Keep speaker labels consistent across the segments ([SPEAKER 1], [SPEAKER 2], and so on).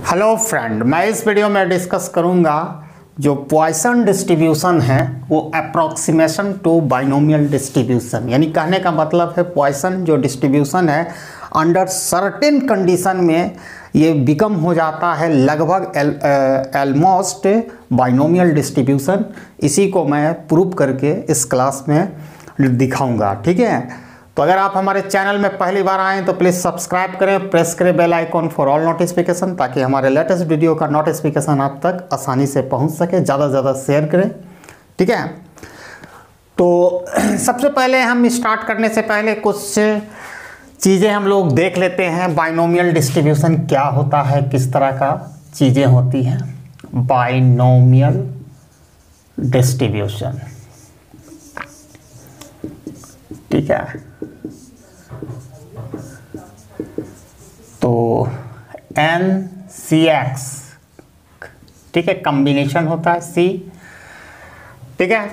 [SPEAKER 1] Hello friend, मैं इस video में डिस्कस करूंगा जो पॉइसन डिस्ट्रीब्यूशन है वो अप्रॉक्सीमेशन टू बाइनोमियल डिस्ट्रीब्यूशन, यानी कहने का मतलब है पॉइसन जो डिस्ट्रीब्यूशन है अंडर सर्टेन कंडीशन में ये बिकम हो जाता है लगभग ऑलमोस्ट बाइनोमियल डिस्ट्रीब्यूशन। इसी को मैं प्रूव करके इस क्लास में दिखाऊंगा, ठीक है। तो अगर आप हमारे चैनल में पहली बार आएँ तो प्लीज़ सब्सक्राइब करें, प्रेस करें bell icon for all notification, ताकि हमारे लेटेस्ट वीडियो का नोटिफिकेशन आप तक आसानी से पहुंच सके। ज़्यादा से ज़्यादा शेयर करें, ठीक है। तो सबसे पहले हम स्टार्ट करने से पहले कुछ चीज़ें हम लोग देख लेते हैं। बाइनोमियल डिस्ट्रीब्यूशन क्या होता है, किस तरह का चीज़ें होती हैं। बाइनोमियल डिस्ट्रीब्यूशन, ठीक है। तो NCX, ठीक है, कॉम्बिनेशन होता है C, ठीक है।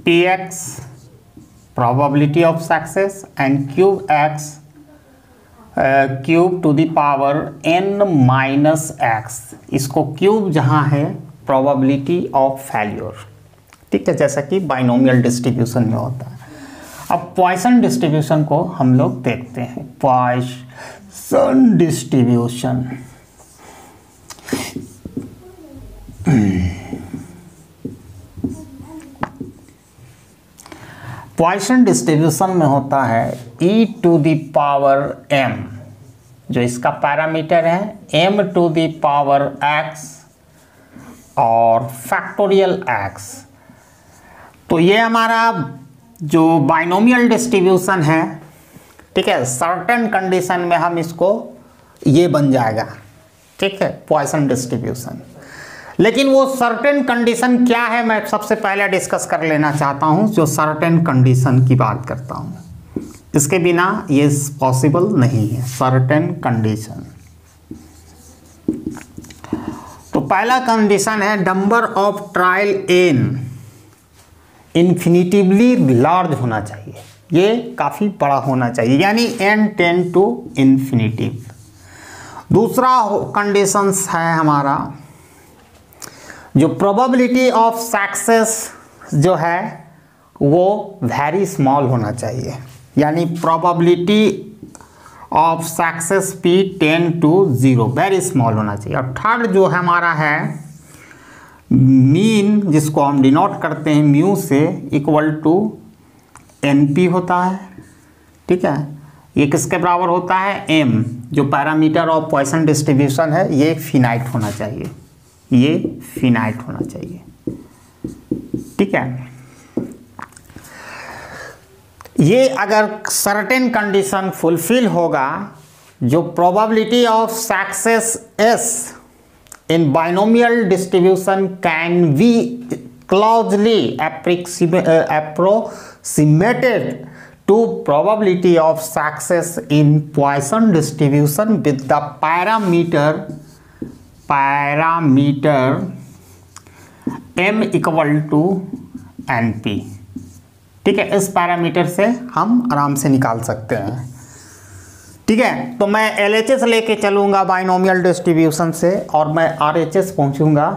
[SPEAKER 1] PX probability of success and cube X cube to the power N minus X, इसको क्यूब जहाँ है प्रोबेबिलिटी ऑफ फेल्योर, ठीक है, जैसा कि बाइनोमियल डिस्ट्रीब्यूशन में होता है। अब पॉइसन डिस्ट्रीब्यूशन को हम लोग देखते हैं। पॉइसन डिस्ट्रीब्यूशन पॉइसन डिस्ट्रीब्यूशन में होता है e to the power m, जो इसका पैरामीटर है, m to the power x और फैक्टोरियल x। तो ये हमारा जो बाइनोमियल डिस्ट्रीब्यूशन है, ठीक है, सर्टेन कंडीशन में हम इसको ये बन जाएगा, ठीक है, पॉइसन डिस्ट्रीब्यूशन। लेकिन वो सर्टेन कंडीशन क्या है मैं सबसे पहले डिस्कस कर लेना चाहता हूं। जो सर्टेन कंडीशन की बात करता हूं, इसके बिना ये पॉसिबल नहीं है। सर्टेन कंडीशन, तो पहला कंडीशन है number of trial n infinitively large होना चाहिए, ये काफ़ी बड़ा होना चाहिए, यानी n टेंड टू इन्फिनिटिव। दूसरा कंडीशंस है हमारा जो प्रोबेबिलिटी ऑफ सक्सेस जो है वो वेरी स्मॉल होना चाहिए, यानी probability of success p tend to 0, very small होना चाहिए। और थर्ड जो हमारा है मीन, जिसको हम डिनोट करते हैं म्यू से, इक्वल टू NP होता है, ठीक है। ये किसके बराबर होता है? m, जो पैरामीटर ऑफ पॉइसन डिस्ट्रीब्यूशन है, ये फिनाइट होना चाहिए, ये फिनाइट होना चाहिए, ठीक है। ये अगर सर्टेन कंडीशन फुलफिल होगा, जो probability of success S in binomial distribution can be closely approximated to probability of success in Poisson distribution with the parameter m equal to NP, ठीक है। इस पैरामीटर से हम आराम से निकाल सकते हैं, ठीक है। तो मैं LHS लेके चलूंगा बाइनोमियल डिस्ट्रीब्यूशन से और मैं RHS पहुंचूंगा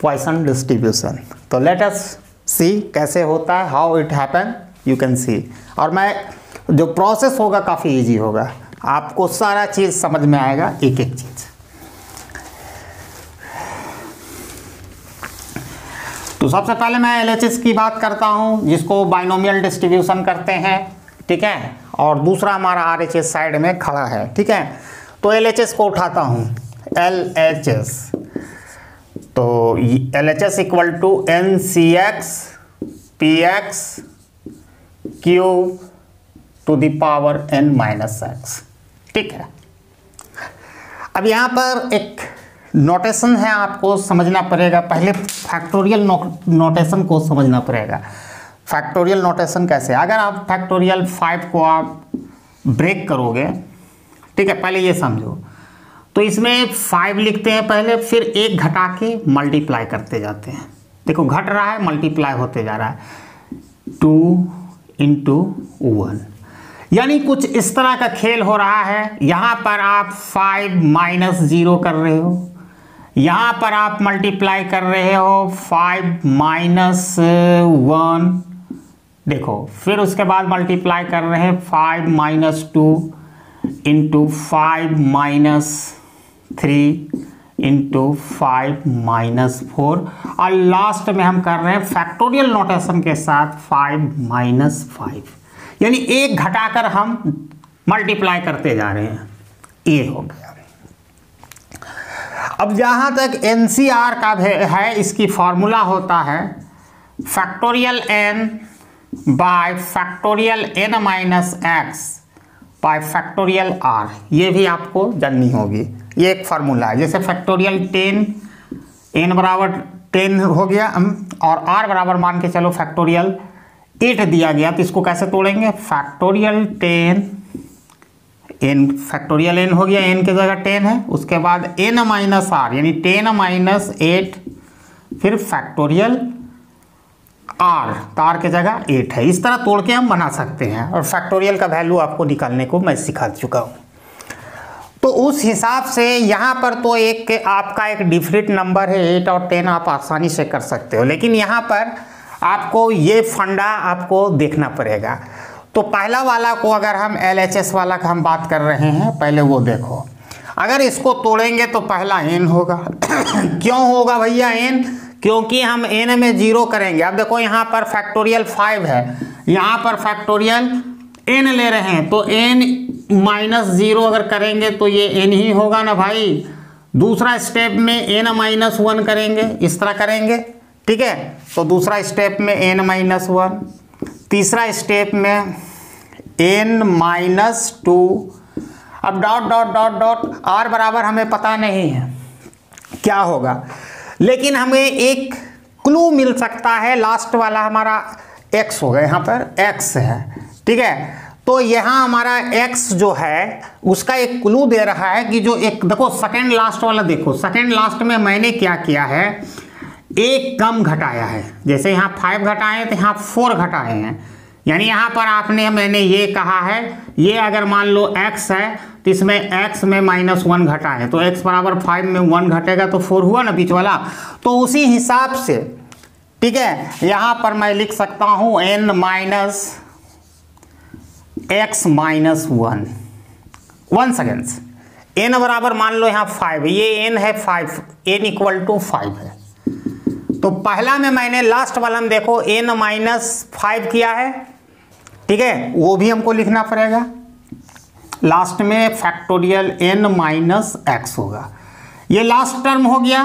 [SPEAKER 1] पॉइसन डिस्ट्रीब्यूशन। तो लेट अस सी कैसे होता है, how it happen, you can see. और मैं जो प्रोसेस होगा काफ़ी इजी होगा, आपको सारा चीज़ समझ में आएगा, एक एक चीज़। तो सबसे पहले मैं LHS की बात करता हूं, जिसको बाइनोमियल डिस्ट्रीब्यूशन करते हैं, ठीक है। और दूसरा हमारा RHS साइड में खड़ा है, ठीक है। तो LHS को उठाता हूँ, LHS, तो LHS equal to NCX PX cube to the power N minus X, ठीक है। अब यहाँ पर एक नोटेशन है, आपको समझना पड़ेगा। पहले फैक्टोरियल नोटेशन को समझना पड़ेगा। फैक्टोरियल नोटेशन कैसे, अगर आप फैक्टोरियल 5 को आप ब्रेक करोगे, ठीक है, पहले ये समझो। तो इसमें 5 लिखते हैं पहले, फिर 1 घटा के मल्टीप्लाई करते जाते हैं। देखो घट रहा है, मल्टीप्लाई होते जा रहा है, 2 × 1। यानी कुछ इस तरह का खेल हो रहा है। यहाँ पर आप 5 माइनस 0 कर रहे हो, यहाँ पर आप मल्टीप्लाई कर रहे हो 5 माइनस 1, देखो, फिर उसके बाद मल्टीप्लाई कर रहे हैं 5 minus 2 into 5 minus 3 into 5 minus 4, और लास्ट में हम कर रहे हैं फैक्टोरियल नोटेशन के साथ 5 माइनस 5, यानी एक घटाकर हम मल्टीप्लाई करते जा रहे हैं। ये हो गया। अब जहां तक एनसीआर का है, इसकी फॉर्मूला होता है factorial n by factorial n minus x by factorial r. ये भी आपको जाननी होगी, ये एक फार्मूला है। जैसे फैक्टोरियल 10, एन बराबर 10 हो गया, और आर बराबर मान के चलो फैक्टोरियल 8 दिया गया, तो इसको कैसे तोड़ेंगे? फैक्टोरियल 10 एन, फैक्टोरियल एन हो गया, एन की जगह 10 है, उसके बाद एन माइनस आर यानी 10 माइनस 8, फिर फैक्टोरियल आर, तो आर की जगह 8 है। इस तरह तोड़ के हम बना सकते हैं, और फैक्टोरियल का वैल्यू आपको निकालने को मैं सिखा चुका हूँ। तो उस हिसाब से यहाँ पर तो एक आपका एक डिफरेंट नंबर है 8 और 10, आप आसानी से कर सकते हो, लेकिन यहाँ पर आपको ये फंडा आपको देखना पड़ेगा। तो पहला वाला को अगर हम LHS वाला का हम बात कर रहे हैं, पहले वो देखो, अगर इसको तोड़ेंगे तो पहला n होगा। क्यों होगा भैया n? क्योंकि हम n में 0 करेंगे। अब देखो यहाँ पर फैक्टोरियल 5 है, यहाँ पर फैक्टोरियल n ले रहे हैं, तो n माइनस 0 अगर करेंगे तो ये n ही होगा ना भाई। दूसरा स्टेप में n माइनस 1 करेंगे, इस तरह करेंगे, ठीक है, तो दूसरा स्टेप में n माइनस 1, तीसरा स्टेप में n माइनस 2, अब dot dot dot dot, r बराबर हमें पता नहीं है क्या होगा, लेकिन हमें एक क्लू मिल सकता है। लास्ट वाला हमारा x होगा, यहाँ पर x है, ठीक है, तो यहाँ हमारा x जो है उसका एक क्लू दे रहा है कि जो एक देखो सेकेंड लास्ट वाला, देखो सेकेंड लास्ट में मैंने क्या किया है, एक कम घटाया है। जैसे यहाँ 5 घटाए तो यहाँ 4 घटाए हैं, यानी यहाँ पर आपने मैंने ये कहा है, ये अगर मान लो x है तो इसमें x में -1 घटाए, तो x बराबर 5 में 1 घटेगा तो 4 हुआ ना बीच वाला। तो उसी हिसाब से, ठीक है, यहाँ पर मैं लिख सकता हूँ n minus x minus 1 seconds, n बराबर मान लो यहाँ 5, ये n है 5, n इक्वल टू 5 है। तो पहला में मैंने लास्ट वाला में देखो n माइनस 5 किया है, ठीक है, वो भी हमको लिखना पड़ेगा। लास्ट में फैक्टोरियल n माइनस x होगा, ये लास्ट टर्म हो गया।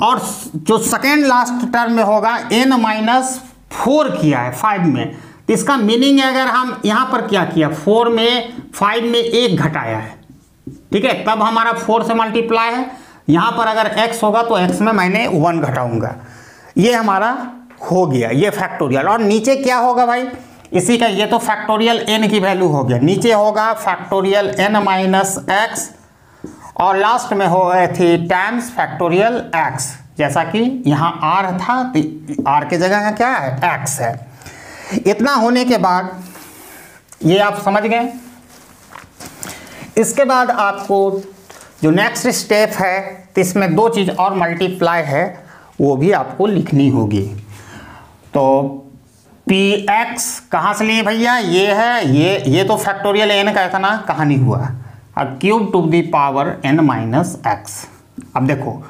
[SPEAKER 1] और जो सेकेंड लास्ट टर्म में होगा n माइनस 4 किया है 5 में, तो इसका मीनिंग है अगर हम यहाँ पर क्या किया, 4 में 5 में 1 घटाया है, ठीक है, तब हमारा 4 से मल्टीप्लाई है। यहाँ पर अगर x होगा तो x में मैंने 1 घटाऊंगा, ये हमारा हो गया, ये फैक्टोरियल। और नीचे क्या होगा भाई, इसी का, ये तो फैक्टोरियल n की वैल्यू हो गया, नीचे होगा फैक्टोरियल n माइनस x, और लास्ट में हो गए थी टाइम्स फैक्टोरियल x, जैसा कि यहाँ r था तो r की जगह क्या है, x है। इतना होने के बाद ये आप समझ गए। इसके बाद आपको जो नेक्स्ट स्टेप है, तो इसमें 2 चीज़ और मल्टीप्लाई है, वो भी आपको लिखनी होगी। तो px कहाँ से लिए भैया, ये है, ये तो फैक्टोरियल n का इतना कहानी हुआ, अब cube to the power n minus x। अब देखो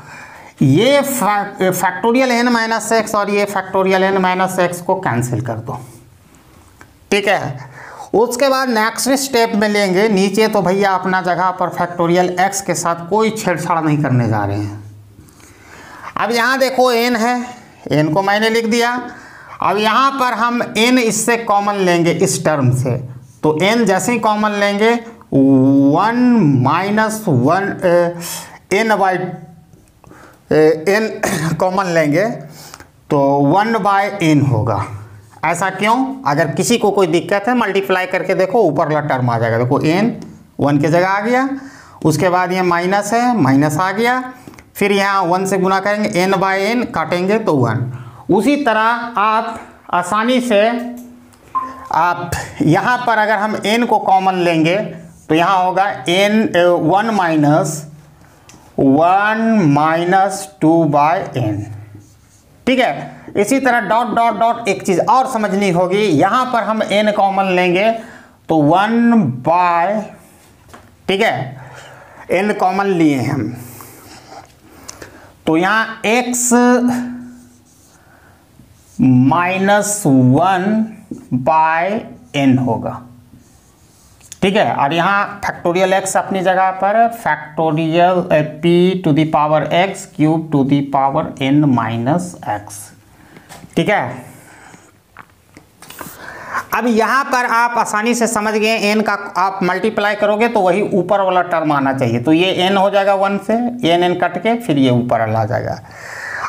[SPEAKER 1] ये फैक्टोरियल n माइनस x और ये फैक्टोरियल n माइनस x को कैंसिल कर दो, ठीक है। उसके बाद नेक्स्ट स्टेप में लेंगे नीचे, तो भैया अपना जगह पर फैक्टोरियल x के साथ कोई छेड़छाड़ नहीं करने जा रहे हैं। अब यहाँ देखो n है, n को मैंने लिख दिया। अब यहाँ पर हम n इससे कॉमन लेंगे इस टर्म से, तो n जैसे ही कॉमन लेंगे 1 minus 1 n by n common लेंगे तो 1 बाय n होगा। ऐसा क्यों? अगर किसी को कोई दिक्कत है मल्टीप्लाई करके देखो, ऊपर वाला टर्म आ जाएगा। देखो n 1 की जगह आ गया, उसके बाद ये माइनस है, माइनस आ गया, फिर यहाँ 1 से गुना करेंगे, n बाय n काटेंगे तो 1। उसी तरह आप आसानी से आप यहाँ पर अगर हम n को कॉमन लेंगे तो यहाँ होगा n 1 - 2/n। ठीक है, इसी तरह डॉट डॉट डॉट एक चीज़ और समझनी होगी, यहाँ पर हम n कॉमन लेंगे तो 1/, ठीक है, n कॉमन लिए हम तो यहाँ x - 1/n होगा। ठीक है, और यहाँ फैक्टोरियल x अपनी जगह पर, फैक्टोरियल p⁴n-x। ठीक है, अब यहाँ पर आप आसानी से समझ गए, n का आप मल्टीप्लाई करोगे तो वही ऊपर वाला टर्म आना चाहिए, तो ये n हो जाएगा 1 से, n कट के फिर ये ऊपर वाला आ जाएगा।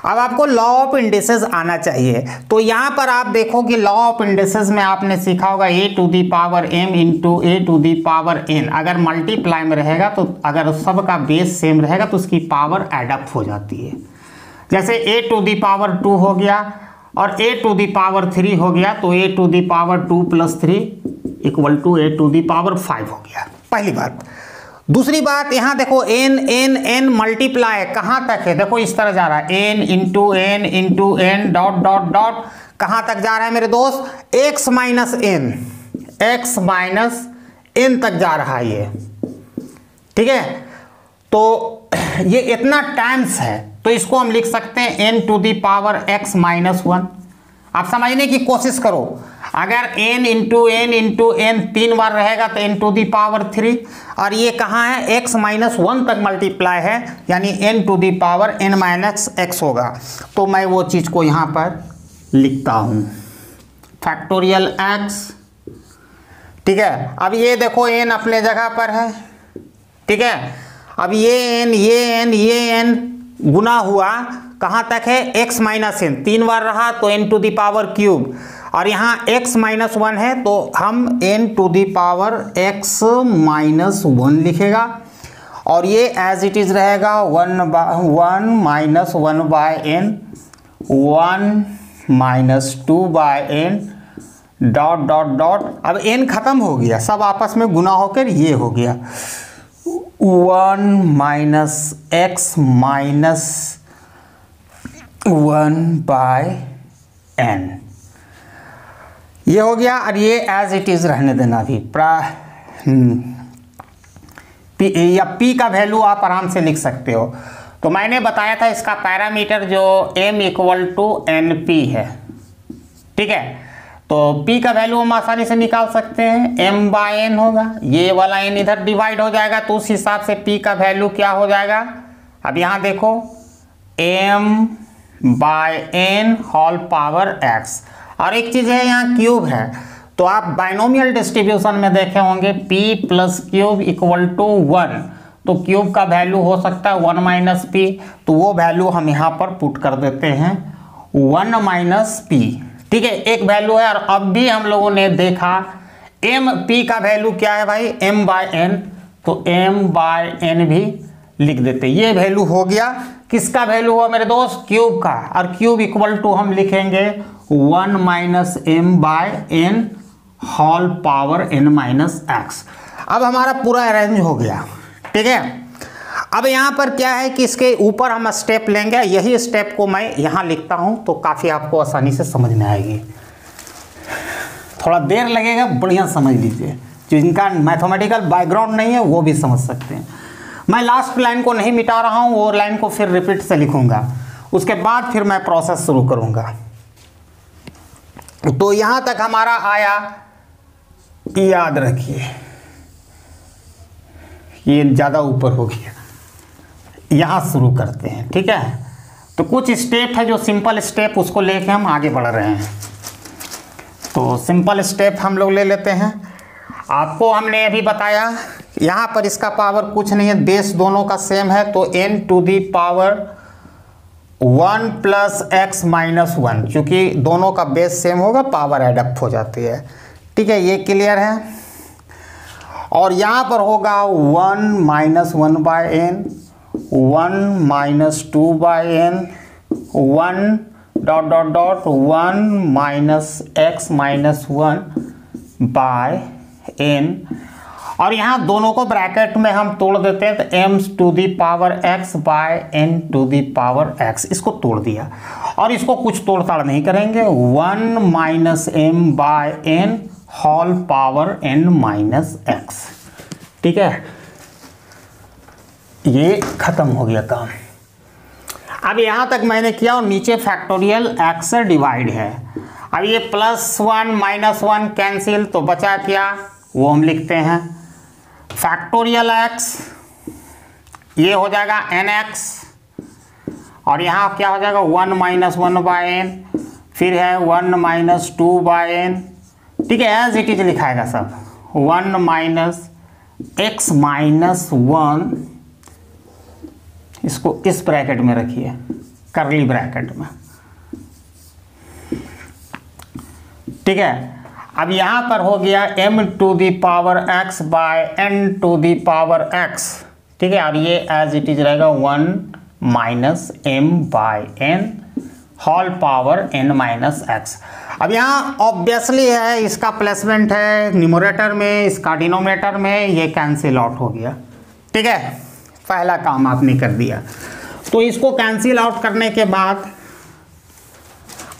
[SPEAKER 1] अब आपको लॉ ऑफ इंडिसेस आना चाहिए, तो यहाँ पर आप देखो कि लॉ ऑफ इंडिसेस में आपने सीखा होगा a⁴m × a⁴n। अगर मल्टीप्लाई में रहेगा तो अगर सब का बेस सेम रहेगा तो उसकी पावर एडअप हो जाती है। जैसे a⁴ हो गया और a⁴ हो गया तो a⁴ 2 + 3 = a⁴ हो गया, पहली बात। दूसरी बात, यहाँ देखो n मल्टीप्लाई कहाँ तक है, देखो इस तरह जा रहा है, n × n dot dot dot कहाँ तक जा रहा है मेरे दोस्त, x - n तक जा रहा है ये। ठीक है, तो ये इतना टाइम्स है, तो इसको हम लिख सकते हैं n⁻x - 1। आप समझने की कोशिश करो, अगर n × n 3 बार रहेगा तो n⁻3, और ये कहाँ है, x - 1 तक मल्टीप्लाई है, यानी n⁻n - x होगा। तो मैं वो चीज़ को यहाँ पर लिखता हूँ, फैक्टोरियल x। ठीक है, अब ये देखो n अपने जगह पर है। ठीक है, अब ये n गुना हुआ कहाँ तक है, x - n 3 बार रहा तो n⁻3, और यहाँ x - 1 है तो हम n⁻x - 1 लिखेगा, और ये एज इट इज रहेगा 1 - 1/n 1 - 2/n dot dot dot. अब n खत्म हो गया, सब आपस में गुना होकर ये हो गया 1 - x - 1/n, ये हो गया। और ये एज इट इज रहने देना भी, या p का वैल्यू आप आराम से लिख सकते हो। तो मैंने बताया था इसका पैरामीटर जो m = np है। ठीक है, तो p का वैल्यू हम आसानी से निकाल सकते हैं, m/n होगा, ये वाला n इधर डिवाइड हो जाएगा तो उस हिसाब से p का वैल्यू क्या हो जाएगा। अब यहाँ देखो m/n होल पावर x, और एक चीज़ है यहाँ क्यूब है, तो आप बाइनोमियल डिस्ट्रीब्यूशन में देखे होंगे p + क्यूब = 1, तो क्यूब का वैल्यू हो सकता है 1 - p, तो वो वैल्यू हम यहाँ पर पुट कर देते हैं 1 - p। ठीक है, एक वैल्यू है। और अब भी हम लोगों ने देखा p का वैल्यू क्या है भाई, m/n, तो m/n भी लिख देते। ये वैल्यू हो गया, किसका वैल्यू हुआ मेरे दोस्त, क्यूब का, और क्यूब = हम लिखेंगे 1 - m/n whole power n - x। अब हमारा पूरा अरेंज हो गया। ठीक है, अब यहाँ पर क्या है कि इसके ऊपर हम स्टेप लेंगे, यही स्टेप को मैं यहाँ लिखता हूँ तो काफ़ी आपको आसानी से समझ में आएगी। थोड़ा देर लगेगा, बढ़िया समझ लीजिए, जो इनका मैथमेटिकल बैकग्राउंड नहीं है वो भी समझ सकते हैं। मैं लास्ट लाइन को नहीं मिटा रहा हूँ, वो लाइन को फिर रिपीट से लिखूंगा, उसके बाद फिर मैं प्रोसेस शुरू करूँगा। तो यहाँ तक हमारा आया, याद रखिए ये ज़्यादा ऊपर हो गया, यहाँ शुरू करते हैं। ठीक है, तो कुछ स्टेप है जो सिंपल स्टेप, उसको लेके हम आगे बढ़ रहे हैं। तो सिंपल स्टेप हम लोग ले लेते हैं। आपको हमने अभी बताया यहाँ पर इसका पावर कुछ नहीं है, बेस दोनों का सेम है, तो n⁻1 + x - 1, क्योंकि दोनों का बेस सेम होगा, पावर एडअप हो जाती है। ठीक है, ये क्लियर है। और यहाँ पर होगा 1 - 1/n 1 - 2/n 1 dot dot dot 1 - x - 1 by n, और यहाँ दोनों को ब्रैकेट में हम तोड़ देते हैं तो m to the power x by n to the power x, इसको तोड़ दिया और इसको कुछ तोड़ताड़ नहीं करेंगे, 1 minus m by n whole power n minus x। ठीक है, ये खत्म हो गया काम। अब यहाँ तक मैंने किया और नीचे फैक्टोरियल x से डिवाइड है। अब ये +1 -1 कैंसिल, तो बचा क्या वो हम लिखते हैं फैक्टोरियल x, ये हो जाएगा nx, और यहाँ क्या हो जाएगा 1 - 1 बाय n, फिर है 1 - 2 बाय n। ठीक है, एज इट इज लिखाएगा सब, 1 माइनस x माइनस 1, इसको इस ब्रैकेट में रखिए, करली ब्रैकेट में। ठीक है, अब यहां पर हो गया m to the power x by n to the power x। ठीक है, और ये एज इट इज रहेगा 1 minus m by n whole power n minus x। अब यहाँ ऑब्वियसली है, इसका प्लेसमेंट है न्यूमरेटर में, इसका डिनोमिनेटर में, ये कैंसिल आउट हो गया। ठीक है, पहला काम आपने कर दिया। तो इसको कैंसिल आउट करने के बाद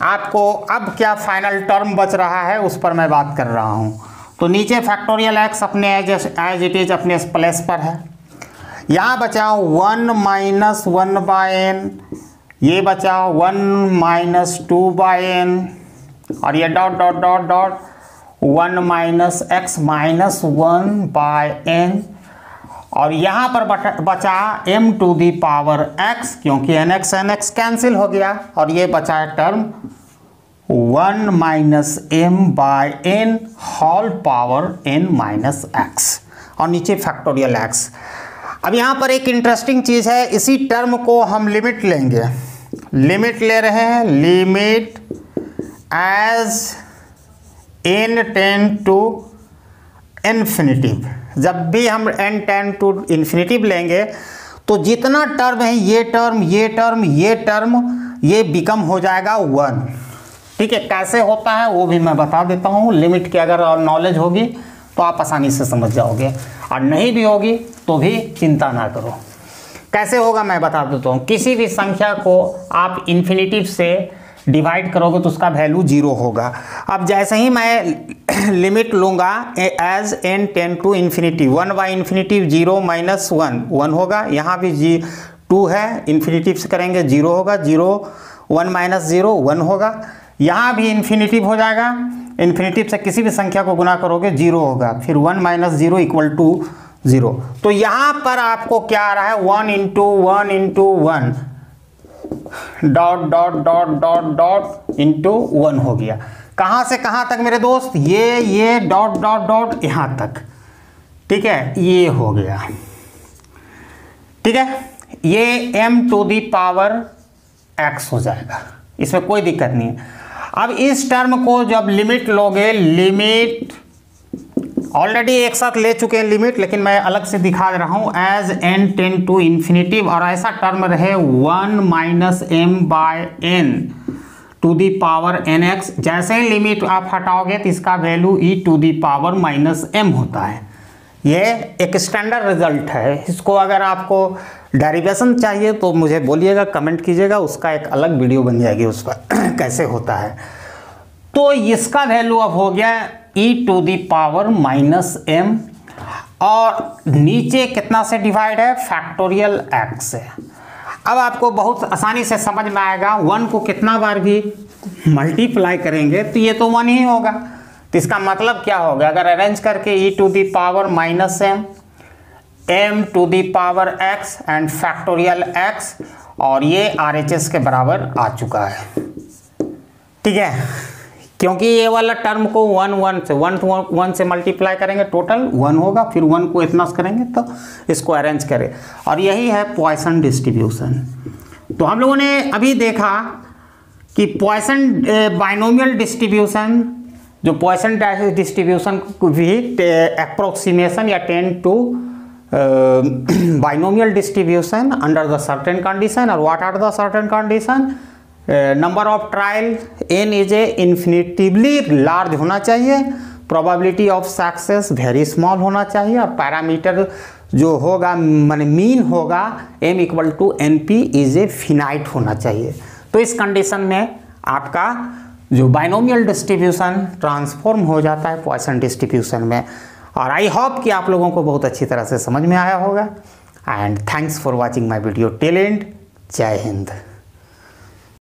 [SPEAKER 1] आपको अब क्या फाइनल टर्म बच रहा है उस पर मैं बात कर रहा हूँ। तो नीचे फैक्टोरियल x अपने एज इट इज अपने प्लेस पर है, यहाँ बचा 1 माइनस 1 बाय n, ये बचा 1 माइनस 2 बाय n, और ये dot dot dot dot 1 minus x minus 1 by n, और यहाँ पर बचा m to the power x, क्योंकि nx कैंसिल हो गया, और ये बचा है term 1 minus m by n whole power n minus x, और नीचे फैक्टोरियल x। अब यहाँ पर एक इंटरेस्टिंग चीज़ है, इसी टर्म को हम लिमिट लेंगे, लिमिट ले रहे हैं, limit as n tend to infinitive. जब भी हम n टेंड टू इन्फिनिटिव लेंगे तो जितना टर्म है, ये टर्म ये टर्म ये टर्म, ये बिकम हो जाएगा 1। ठीक है, कैसे होता है वो भी मैं बता देता हूँ। लिमिट की अगर नॉलेज होगी तो आप आसानी से समझ जाओगे, और नहीं भी होगी तो भी चिंता ना करो। कैसे होगा मैं बता देता हूँ। किसी भी संख्या को आप इन्फिनिटिव से डिवाइड करोगे तो उसका वैल्यू 0 होगा। अब जैसे ही मैं लिमिट लूँगा as n tend to infinity, 1 by infinity 0 minus 1 1 होगा, यहाँ भी 2 है, इन्फिनिटिव से करेंगे 0 होगा, 0 1 माइनस 0 1 होगा, यहाँ भी इन्फिनिटिव हो जाएगा, इन्फिनिटिव से किसी भी संख्या को गुना करोगे 0 होगा, फिर 1 माइनस 0 इक्वल टू 0। तो यहाँ पर आपको क्या आ रहा है 1 into 1 into 1 dot dot dot dot dot into 1 हो गया। कहाँ से कहाँ तक मेरे दोस्त, ये डॉट डॉट डॉट यहाँ तक। ठीक है, ये हो गया। ठीक है, ये m to the power x हो जाएगा, इसमें कोई दिक्कत नहीं है। अब इस टर्म को जब लिमिट लोगे, लिमिट ऑलरेडी एक साथ ले चुके हैं लिमिट, लेकिन मैं अलग से दिखा रहा हूँ as n tend to infinitive, और ऐसा टर्म रहे 1 minus m by n to the power nx। जैसे ही लिमिट आप हटाओगे तो इसका value e to the power minus m होता है। ये एक स्टैंडर्ड रिजल्ट है। इसको अगर आपको डेरिवेशन चाहिए तो मुझे बोलिएगा, कमेंट कीजिएगा, उसका एक अलग वीडियो बन जाएगी उस पर कैसे होता है। तो इसका वैल्यू अब हो गया e to the power minus m, और नीचे कितना से डिवाइड है, फैक्टोरियल x से। अब आपको बहुत आसानी से समझ में आएगा, 1 को कितना बार भी मल्टीप्लाई करेंगे तो ये तो 1 ही होगा। तो इसका मतलब क्या होगा, अगर अरेंज करके e to the power minus m to the power x and factorial x, और ये RHS के बराबर आ चुका है। ठीक है, क्योंकि ये वाला टर्म को 1 से मल्टीप्लाई करेंगे टोटल 1 होगा, फिर 1 को इतना करेंगे तो इसको अरेंज करें, और यही है पॉइसन डिस्ट्रीब्यूशन। तो हम लोगों ने अभी देखा कि पॉइसन बाइनोमियल डिस्ट्रीब्यूशन, जो पॉइसन डिस्ट्रीब्यूशन को भी अप्रोक्सीमेशन या tend to binomial distribution under the certain condition. और what are the certain condition, number of trial n is a infinitively large होना चाहिए, probability of success very small होना चाहिए और पैरामीटर जो होगा माने मीन होगा m equal to NP is a finite होना चाहिए। तो इस कंडीशन में आपका जो बाइनोमियल डिस्ट्रीब्यूशन ट्रांसफॉर्म हो जाता है पॉइसन डिस्ट्रीब्यूशन में। और आई होप कि आप लोगों को बहुत अच्छी तरह से समझ में आया होगा। And thanks for watching my video till and. जय हिंद।